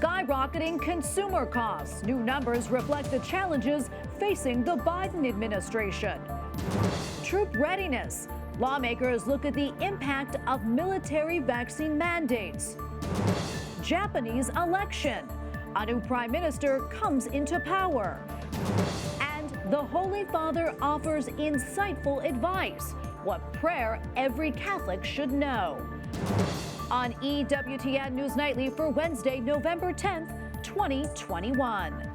skyrocketing consumer costs. New numbers reflect the challenges facing the Biden administration. Troop readiness. Lawmakers look at the impact of military vaccine mandates. Japanese election. A new prime minister comes into power. And the Holy Father offers insightful advice. What prayer every Catholic should know. On EWTN News Nightly for Wednesday, November 10th, 2021.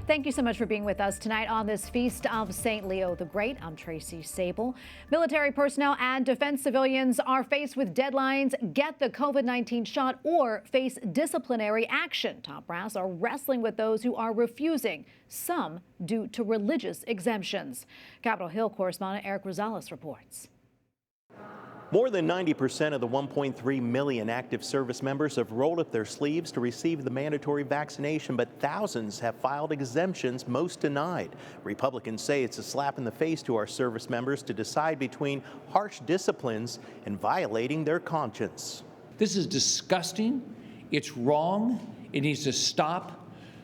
Thank you so much for being with us tonight on this feast of St. Leo the Great. I'm Tracy Sable. Military personnel and defense civilians are faced with deadlines: get the COVID-19 shot or face disciplinary action. Top brass are wrestling with those who are refusing, some due to religious exemptions. Capitol Hill correspondent Eric Rosales reports. More than 90% of the 1.3 million active service members have rolled up their sleeves to receive the mandatory vaccination, but thousands have filed exemptions, most denied. Republicans say it's a slap in the face to our service members to decide between harsh disciplines and violating their conscience. This is disgusting. It's wrong. It needs to stop.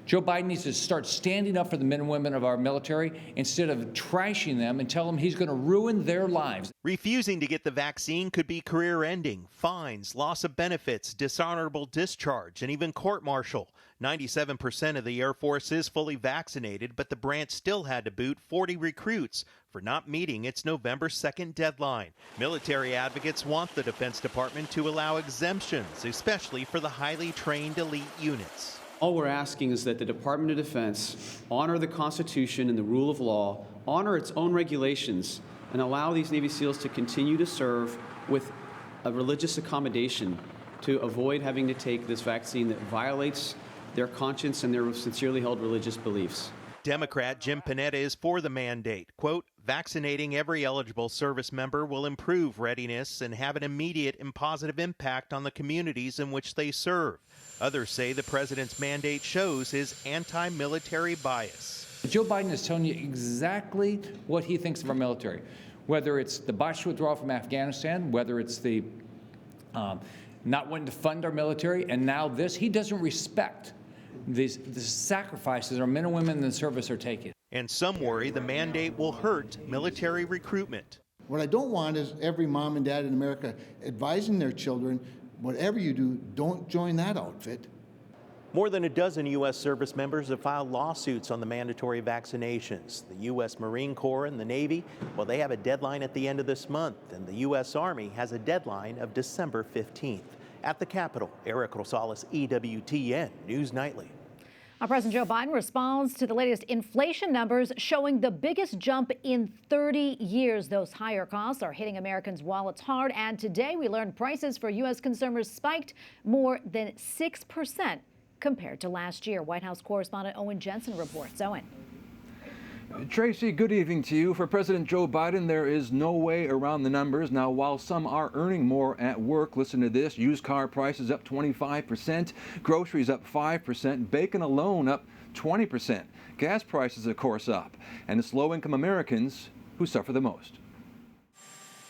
Joe Biden needs to start standing up for the men and women of our military instead of trashing them and tell them he's going to ruin their lives. Refusing to get the vaccine could be career-ending, fines, loss of benefits, dishonorable discharge, and even court-martial. 97% of the Air Force is fully vaccinated, but the branch still had to boot 40 recruits for not meeting its November 2nd deadline. Military advocates want the Defense Department to allow exemptions, especially for the highly trained elite units. All we're asking is that the Department of Defense honor the Constitution and the rule of law, honor its own regulations, and allow these Navy SEALs to continue to serve with a religious accommodation to avoid having to take this vaccine that violates their conscience and their sincerely held religious beliefs. Democrat Jim Panetta is for the mandate. Quote, vaccinating every eligible service member will improve readiness and have an immediate and positive impact on the communities in which they serve. Others say the president's mandate shows his anti-military bias. Joe Biden is telling you exactly what he thinks of our military, whether it's the botched withdrawal from Afghanistan, whether it's the not wanting to fund our military, and now this. He doesn't respect the sacrifices our men and women in the service are taking. And some worry the mandate will hurt military recruitment. What I don't want is every mom and dad in America advising their children, whatever you do, don't join that outfit. More than a dozen U.S. service members have filed lawsuits on the mandatory vaccinations. The U.S. Marine Corps and the Navy, well, they have a deadline at the end of this month, and the U.S. Army has a deadline of December 15th. At the Capitol, Eric Rosales, EWTN News Nightly. President Joe Biden responds to the latest inflation numbers showing the biggest jump in 30 years. Those higher costs are hitting Americans' wallets hard, and today we learned prices for U.S. consumers spiked more than 6% compared to last year. White House correspondent Owen Jensen reports. Owen. Tracy, good evening to you. For President Joe Biden, there is no way around the numbers. Now, while some are earning more at work, listen to this: used car prices up 25%, groceries up 5%, bacon alone up 20%. Gas prices, of course, up. And it's low-income Americans who suffer the most.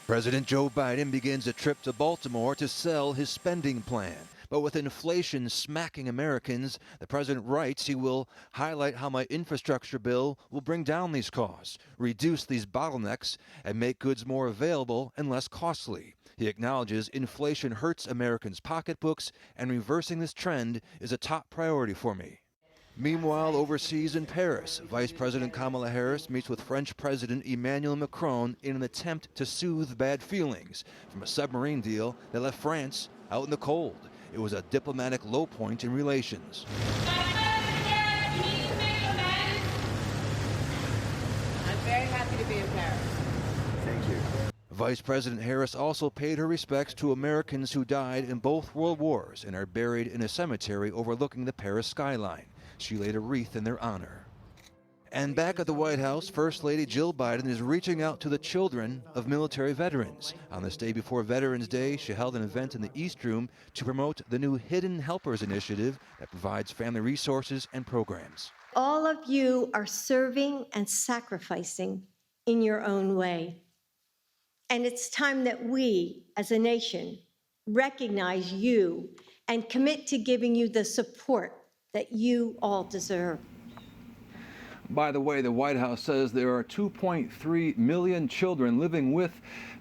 President Joe Biden begins a trip to Baltimore to sell his spending plan. But with inflation smacking Americans, the president writes he will highlight how my infrastructure bill will bring down these costs, reduce these bottlenecks, and make goods more available and less costly. He acknowledges inflation hurts Americans' pocketbooks, and reversing this trend is a top priority for me. Meanwhile, overseas in Paris, Vice President Kamala Harris meets with French President Emmanuel Macron in an attempt to soothe bad feelings from a submarine deal that left France out in the cold. It was a diplomatic low point in relations. I'm very happy to be in Paris. Thank you. Vice President Harris also paid her respects to Americans who died in both world wars and are buried in a cemetery overlooking the Paris skyline. She laid a wreath in their honor. And back at the White House, First Lady Jill Biden is reaching out to the children of military veterans. On this day before Veterans Day, she held an event in the East Room to promote the new Hidden Helpers initiative that provides family resources and programs. All of you are serving and sacrificing in your own way. And it's time that we, as a nation, recognize you and commit to giving you the support that you all deserve. By the way, the White House says there are 2.3 million children living with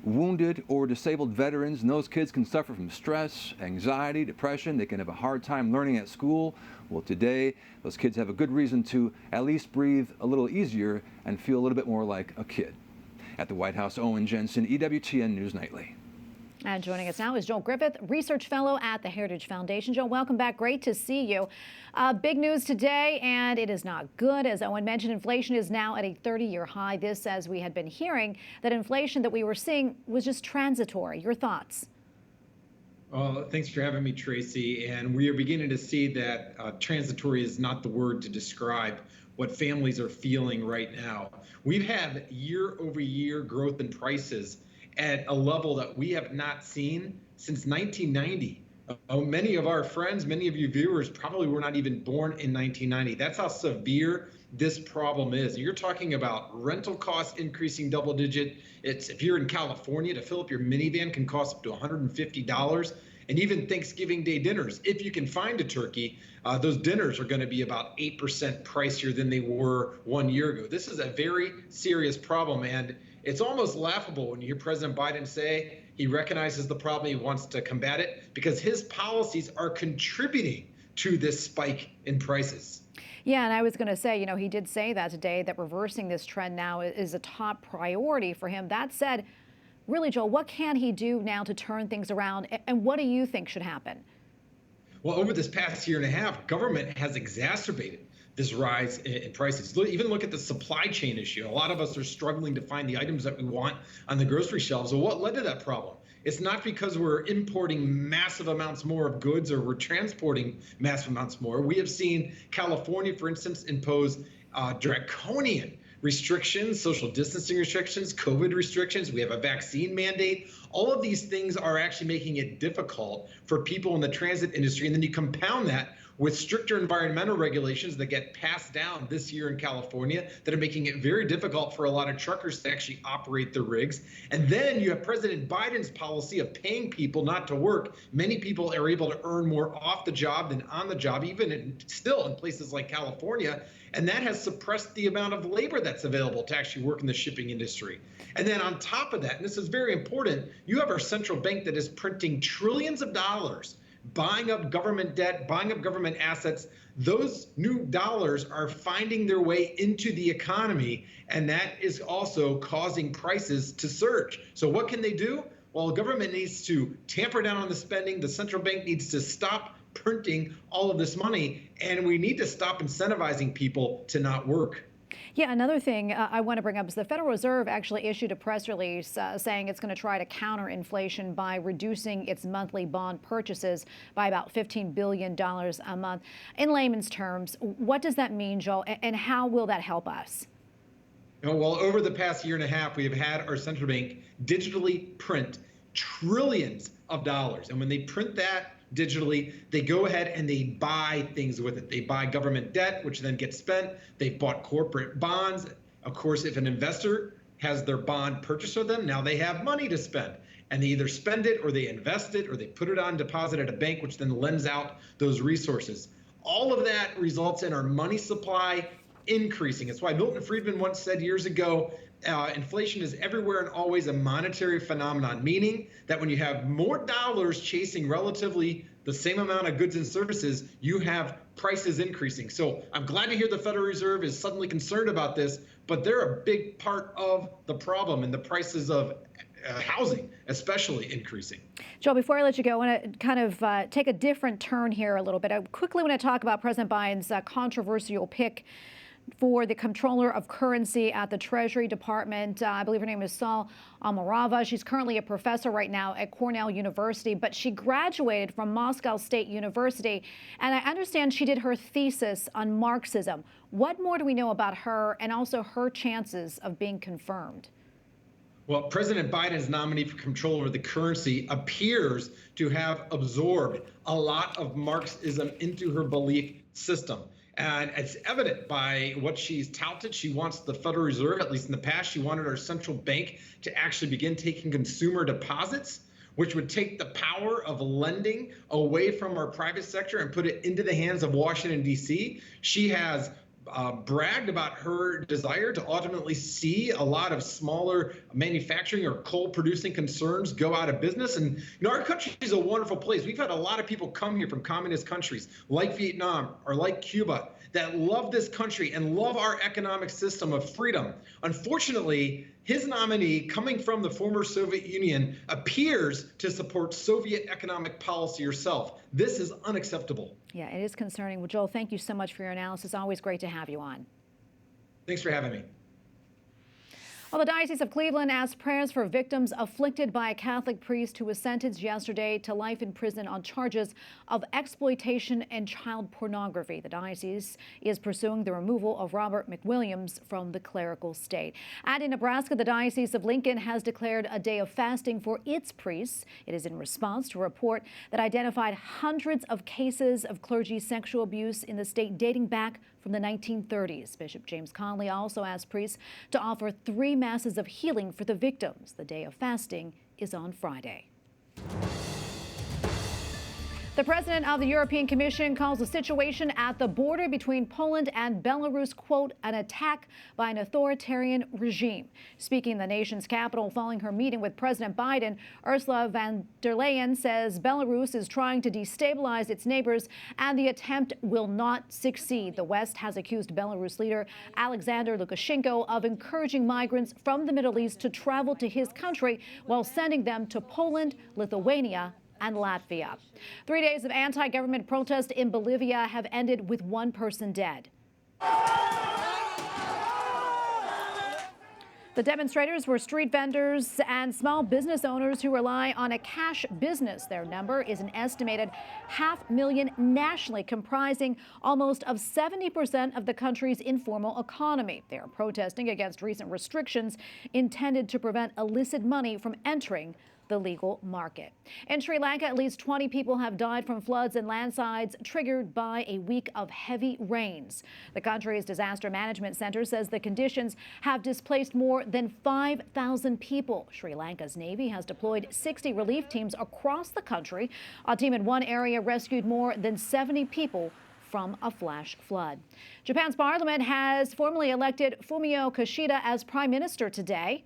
wounded or disabled veterans, and those kids can suffer from stress, anxiety, depression. They can have a hard time learning at school. Well, today, those kids have a good reason to at least breathe a little easier and feel a little bit more like a kid. At the White House, Owen Jensen, EWTN News Nightly. And joining us now is Joe Griffith, Research Fellow at the Heritage Foundation. Joe, welcome back. Great to see you. Big news today, and it is not good. As Owen mentioned, inflation is now at a 30-year high. This, as we had been hearing, that inflation that we were seeing was just transitory. Your thoughts? Well, thanks for having me, Tracy. And we are beginning to see that transitory is not the word to describe what families are feeling right now. We've had year-over-year growth in prices at a level that we have not seen since 1990. Many of our friends, many of you viewers probably were not even born in 1990. That's how severe this problem is. You're talking about rental costs increasing double digit. If you're in California, to fill up your minivan can cost up to $150. And even Thanksgiving Day dinners, if you can find a turkey, those dinners are going to be about 8% pricier than they were 1 year ago. This is a very serious problem, and it's almost laughable when you hear President Biden say he recognizes the problem, he wants to combat it, because his policies are contributing to this spike in prices. Yeah, and I was going to say, he did say that today, that reversing this trend now is a top priority for him. That said, really, Joel, what can he do now to turn things around, and what do you think should happen? Well, over this past year and a half, government has exacerbated this rise in prices. Even look at the supply chain issue. A lot of us are struggling to find the items that we want on the grocery shelves. Well, what led to that problem? It's not because we're importing massive amounts more of goods or we're transporting massive amounts more. We have seen California, for instance, impose draconian restrictions, social distancing restrictions, COVID restrictions. We have a vaccine mandate. All of these things are actually making it difficult for people in the transit industry. And then you compound that with stricter environmental regulations that get passed down this year in California that are making it very difficult for a lot of truckers to actually operate their rigs. And then you have President Biden's policy of paying people not to work. Many people are able to earn more off the job than on the job, even still in places like California. And that has suppressed the amount of labor that's available to actually work in the shipping industry. And then on top of that, and this is very important, you have our central bank that is printing trillions of dollars, buying up government debt, buying up government assets. Those new dollars are finding their way into the economy, and that is also causing prices to surge. So what can they do? Well, the government needs to tamper down on the spending. The central bank needs to stop printing all of this money, and we need to stop incentivizing people to not work. Yeah, another thing I want to bring up is the Federal Reserve actually issued a press release saying it's going to try to counter inflation by reducing its monthly bond purchases by about $15 billion a month. In layman's terms, what does that mean, Joel, and how will that help us? Well, over the past year and a half, we have had our central bank digitally print trillions of dollars. And when they print that digitally, they go ahead and they buy things with it. They buy government debt, which then gets spent. They've bought corporate bonds. Of course, if an investor has their bond purchased with them, now they have money to spend. And they either spend it or they invest it or they put it on deposit at a bank, which then lends out those resources. All of that results in our money supply increasing. It's why Milton Friedman once said years ago, inflation is everywhere and always a monetary phenomenon, meaning that when you have more dollars chasing relatively the same amount of goods and services, you have prices increasing. So I'm glad to hear the Federal Reserve is suddenly concerned about this, but they're a big part of the problem, and the prices of housing especially increasing. Joe, before I let you go, I want to kind of take a different turn here a little bit. I quickly want to talk about President Biden's controversial pick for the Comptroller of Currency at the Treasury Department. I believe her name is Saul Amarava. She's currently a professor right now at Cornell University, but she graduated from Moscow State University, and I understand she did her thesis on Marxism. What more do we know about her and also her chances of being confirmed? Well, President Biden's nominee for Comptroller of the Currency appears to have absorbed a lot of Marxism into her belief system. And it's evident by what she's touted. She wants the Federal Reserve, at least in the past, she wanted our central bank to actually begin taking consumer deposits, which would take the power of lending away from our private sector and put it into the hands of Washington, D.C. She has bragged about her desire to ultimately see a lot of smaller manufacturing or coal-producing concerns go out of business. And our country is a wonderful place. We've had a lot of people come here from communist countries like Vietnam or like Cuba that love this country and love our economic system of freedom. Unfortunately, his nominee, coming from the former Soviet Union, appears to support Soviet economic policy herself. This is unacceptable. Yeah, it is concerning. Well, Joel, thank you so much for your analysis. Always great to have you on. Thanks for having me. Well, the Diocese of Cleveland asked prayers for victims afflicted by a Catholic priest who was sentenced yesterday to life in prison on charges of exploitation and child pornography. The diocese is pursuing the removal of Robert McWilliams from the clerical state. And in Nebraska, the Diocese of Lincoln has declared a day of fasting for its priests. It is in response to a report that identified hundreds of cases of clergy sexual abuse in the state dating back from the 1930s. Bishop James Conley also asked priests to offer 3 masses of healing for the victims. The day of fasting is on Friday. The president of the European Commission calls the situation at the border between Poland and Belarus, quote, an attack by an authoritarian regime. Speaking in the nation's capital following her meeting with President Biden, Ursula von der Leyen says Belarus is trying to destabilize its neighbors and the attempt will not succeed. The West has accused Belarus leader Alexander Lukashenko of encouraging migrants from the Middle East to travel to his country while sending them to Poland, Lithuania, and Latvia. 3 days of anti-government protest in Bolivia have ended with 1 person dead. The demonstrators were street vendors and small business owners who rely on a cash business. Their number is an estimated 500,000 nationally, comprising almost of 70% of the country's informal economy. They are protesting against recent restrictions intended to prevent illicit money from entering the legal market. In Sri Lanka, at least 20 people have died from floods and landslides triggered by a week of heavy rains. The country's disaster management center says the conditions have displaced more than 5,000 people. Sri Lanka's Navy has deployed 60 relief teams across the country. A team in one area rescued more than 70 people from a flash flood. Japan's parliament has formally elected Fumio Kishida as prime minister today.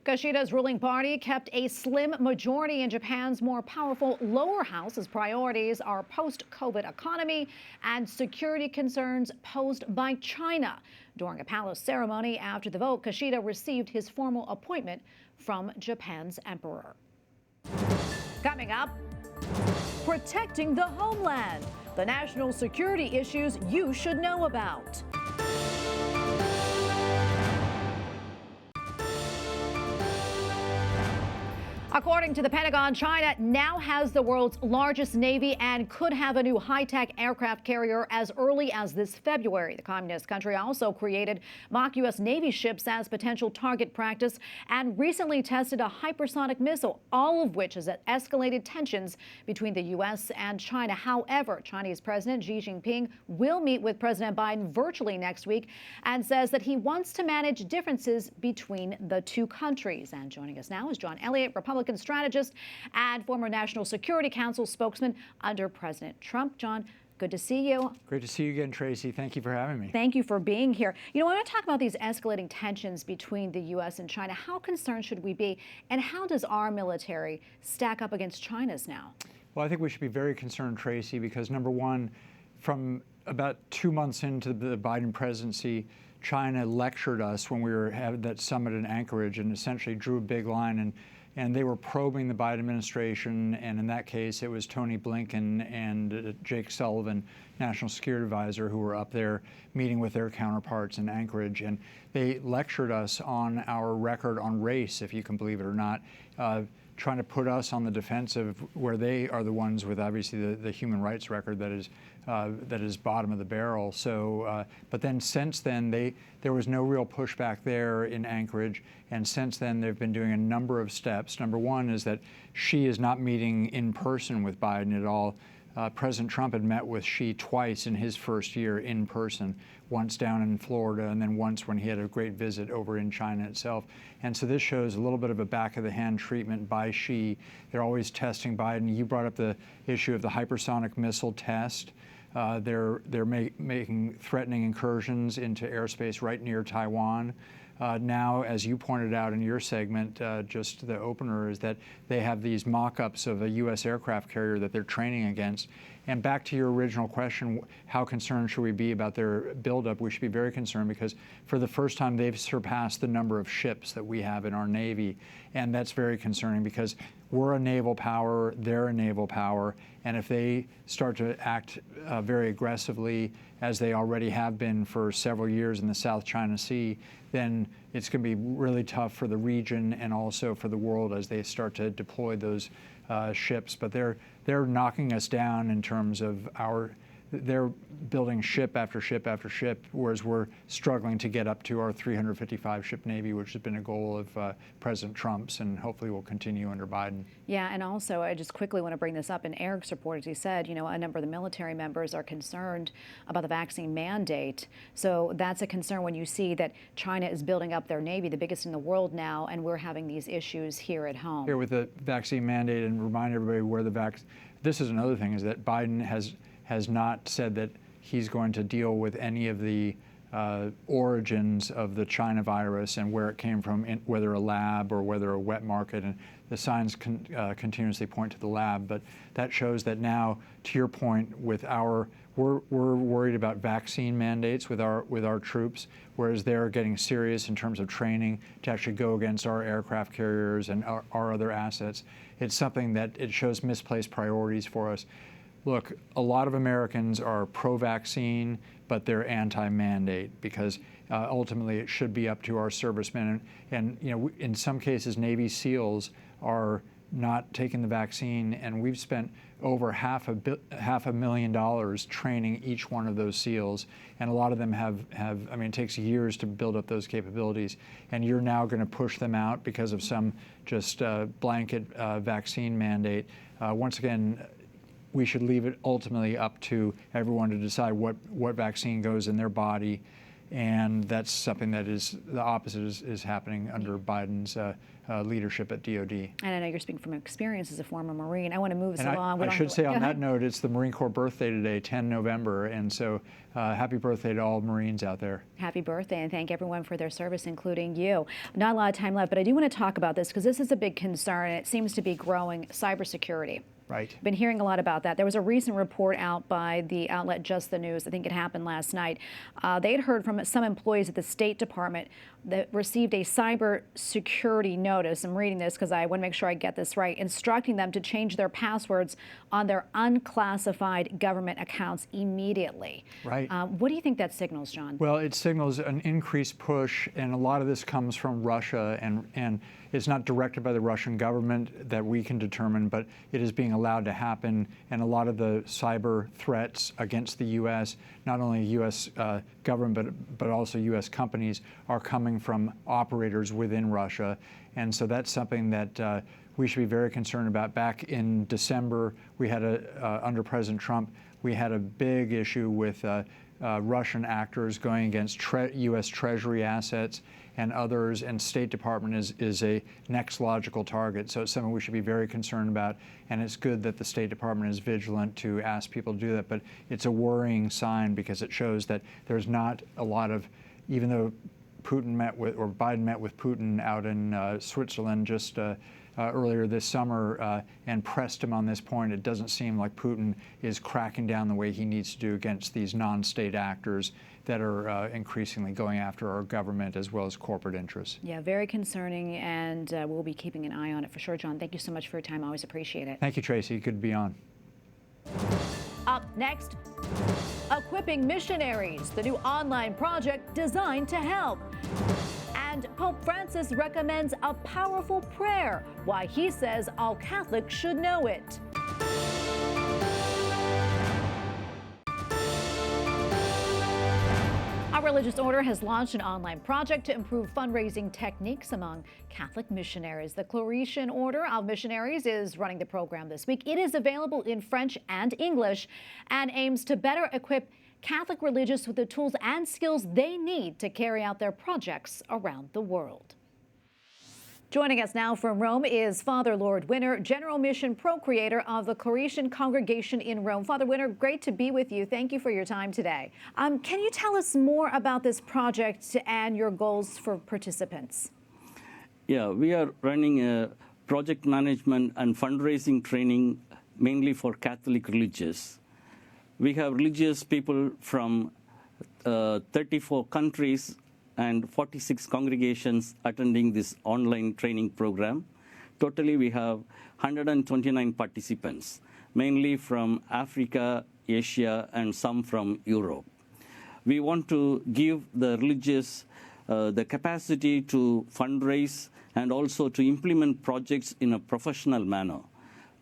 Kishida's ruling party kept a slim majority in Japan's more powerful lower house as priorities are post-COVID economy and security concerns posed by China. During a palace ceremony after the vote, Kishida received his formal appointment from Japan's emperor. Coming up, protecting the homeland, the national security issues you should know about. According to the Pentagon, China now has the world's largest navy and could have a new high-tech aircraft carrier as early as this February. The communist country also created mock U.S. Navy ships as potential target practice and recently tested a hypersonic missile, all of which has escalated tensions between the U.S. and China. However, Chinese President Xi Jinping will meet with President Biden virtually next week and says that he wants to manage differences between the two countries. And joining us now is John Elliott, Republican strategist and former National Security Council spokesman under President Trump. John, good to see you. Great to see you again, Tracy. Thank you for having me. Thank you for being here. You know, I want to talk about these escalating tensions between the U.S. and China. How concerned should we be, and how does our military stack up against China's now? Well, I think we should be very concerned, Tracy, because number one, from about 2 months into the Biden presidency, China lectured us when we were having that summit in Anchorage and essentially drew a big line, and they were probing the Biden administration, and in that case, it was Tony Blinken and Jake Sullivan, National Security Advisor, who were up there meeting with their counterparts in Anchorage, and they lectured us on our record on race, if you can believe it or not. trying to put us on the defensive, where they are the ones with obviously the human rights record that is bottom of the barrel. So, but then since then, there was no real pushback there in Anchorage, and since then they've been doing a number of steps. Number one is that Xi is not meeting in person with Biden at all. President Trump had met with Xi twice in his first year in person, once down in Florida and then once when he had a great visit over in China itself. And so this shows a little bit of a back-of-the-hand treatment by Xi. They're always testing Biden. You brought up the issue of the hypersonic missile test. They're making threatening incursions into airspace right near Taiwan. Now, as you pointed out in your segment, just the opener, is that they have these mock-ups of a U.S. aircraft carrier that they're training against. And back to your original question, how concerned should we be about their buildup? We should be very concerned because for the first time they've surpassed the number of ships that we have in our Navy. And that's very concerning because we're a naval power, they're a naval power, and if they start to act very aggressively, as they already have been for several years in the South China Sea, then it's going to be really tough for the region and also for the world as they start to deploy those ships. But they're knocking us down in terms of they're building ship after ship after ship, whereas we're struggling to get up to our 355-ship Navy, which has been a goal of President Trump's, and hopefully will continue under Biden. Yeah, and also I just quickly want to bring this up. In Eric's report, as he said, a number of the military members are concerned about the vaccine mandate. So that's a concern when you see that China is building up their Navy, the biggest in the world now, and we're having these issues here at home. Here with the vaccine mandate, and remind everybody where this is another thing, is that Biden has not said that he's going to deal with any of the origins of the China virus and where it came from, whether a lab or whether a wet market. And the signs continuously point to the lab. But that shows that now, to your point, we're worried about vaccine mandates with our troops, whereas they're getting serious in terms of training to actually go against our aircraft carriers and our other assets. It's something that it shows misplaced priorities for us. Look, a lot of Americans are pro-vaccine, but they're anti-mandate because ultimately it should be up to our servicemen. And in some cases, Navy SEALs are not taking the vaccine, and we've spent over $500,000 training each one of those SEALs, and a lot of them have it takes years to build up those capabilities, and you're now going to push them out because of some just blanket vaccine mandate. Once again, we should leave it ultimately up to everyone to decide what vaccine goes in their body, and that's something that is the opposite is happening under Biden's leadership at DOD. And I know you're speaking from experience as a former Marine. I want to move this along. I should say on that note, it's the Marine Corps birthday today, 10 November, and so happy birthday to all Marines out there. Happy birthday, and thank everyone for their service, including you. Not a lot of time left, but I do want to talk about this because this is a big concern, and it seems to be growing: cybersecurity. Right. Been hearing a lot about that. There was a recent report out by the outlet Just the News. I think it happened last night. They had heard from some employees at the State Department that received a cybersecurity notice. I'm reading this because I want to make sure I get this right, instructing them to change their passwords on their unclassified government accounts immediately. Right. What do you think that signals, John? Well, it signals an increased push, and a lot of this comes from Russia, and it's not directed by the Russian government that we can determine, but it is being allowed to happen. And a lot of the cyber threats against the U.S., not only U.S. government, but also U.S. companies, are coming from operators within Russia. And so that's something that we should be very concerned about. Back in December, we had under President Trump, we had a big issue with Russian actors going against U.S. Treasury assets and others, and State Department is a next logical target. So it's something we should be very concerned about, and it's good that the State Department is vigilant to ask people to do that, but it's a worrying sign because it shows that there's not a lot of, even though Biden met with Putin out in Switzerland just earlier this summer and pressed him on this point, it doesn't seem like Putin is cracking down the way he needs to do against these non-state actors that are increasingly going after our government as well as corporate interests. Yeah, very concerning, and we'll be keeping an eye on it for sure. John, thank you so much for your time. I always appreciate it. Thank you, Tracy. Good to be on. Up next, Equipping Missionaries, the new online project designed to help. And And Pope Francis recommends a powerful prayer, why he says all Catholics should know it. Our religious order has launched an online project to improve fundraising techniques among Catholic missionaries. The Claretian Order of Missionaries is running the program this week. It is available in French and English and aims to better equip Catholic religious with the tools and skills they need to carry out their projects around the world. Joining us now from Rome is Father Lord Winner, General Mission Procurator of the Claretian Congregation in Rome. Father Winner, great to be with you. Thank you for your time today. Can you tell us more about this project and your goals for participants? Yeah, we are running a project management and fundraising training mainly for Catholic religious. We have religious people from 34 countries and 46 congregations attending this online training program. Totally, we have 129 participants, mainly from Africa, Asia, and some from Europe. We want to give the religious the capacity to fundraise and also to implement projects in a professional manner.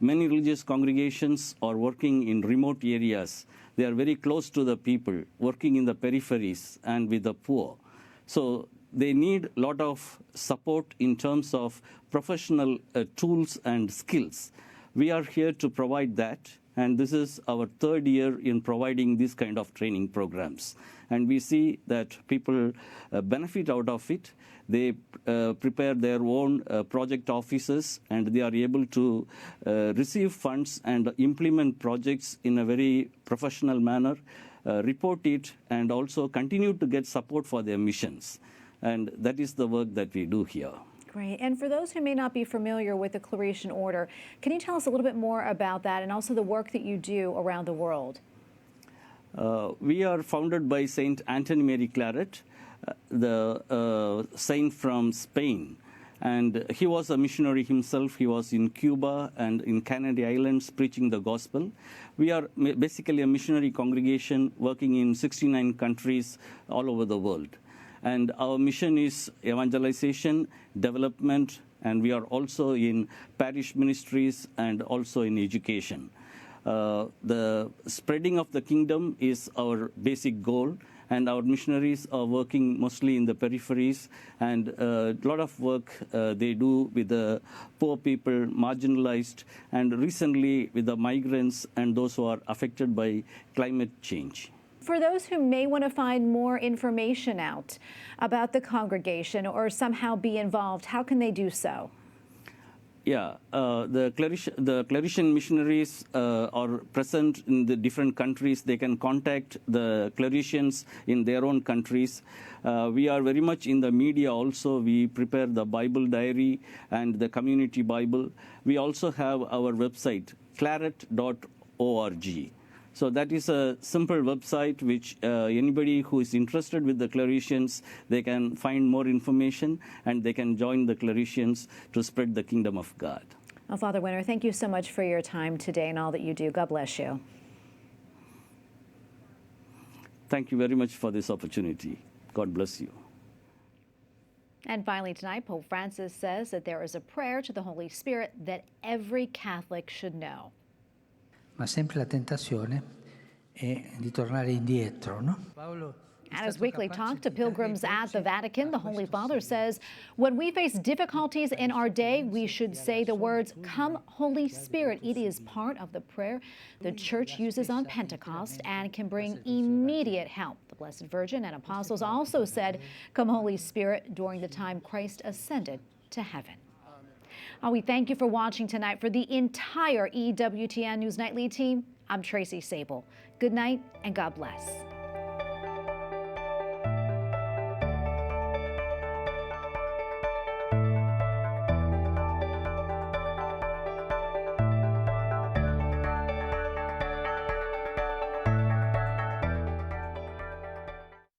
Many religious congregations are working in remote areas. They are very close to the people, working in the peripheries and with the poor. So they need a lot of support in terms of professional tools and skills. We are here to provide that, and this is our third year in providing these kind of training programs. And we see that people benefit out of it. They prepare their own project offices, and they are able to receive funds and implement projects in a very professional manner, report it, and also continue to get support for their missions. And that is the work that we do here. Great. And for those who may not be familiar with the Claretian Order, can you tell us a little bit more about that and also the work that you do around the world? We are founded by Saint Anthony Mary Claret, the saint from Spain. And he was a missionary himself. He was in Cuba and in Canary Islands preaching the gospel. We are basically a missionary congregation working in 69 countries all over the world. And our mission is evangelization, development, and we are also in parish ministries and also in education. The spreading of the kingdom is our basic goal. And our missionaries are working mostly in the peripheries, and a lot of work they do with the poor people, marginalized, and recently with the migrants and those who are affected by climate change. For those who may want to find more information out about the congregation or somehow be involved, how can they do so? Yeah, the Claretian missionaries are present in the different countries. They can contact the Claretians in their own countries. We are very much in the media also. We prepare the Bible diary and the community Bible. We also have our website, claret.org. So that is a simple website which anybody who is interested with the Claretians, they can find more information and they can join the Claretians to spread the kingdom of God. Well, Father Winner, thank you so much for your time today and all that you do. God bless you. Thank you very much for this opportunity. God bless you. And finally tonight, Pope Francis says that there is a prayer to the Holy Spirit that every Catholic should know. Ma sempre la tentazione è di tornare indietro, no? At his weekly talk to pilgrims at the Vatican, the Holy Father says, when we face difficulties in our day, we should say the words, "Come, Holy Spirit." It is part of the prayer the Church uses on Pentecost and can bring immediate help. The Blessed Virgin and apostles also said, "Come, Holy Spirit," during the time Christ ascended to heaven. We thank you for watching tonight. For the entire EWTN News Nightly team, I'm Tracy Sable. Good night and God bless.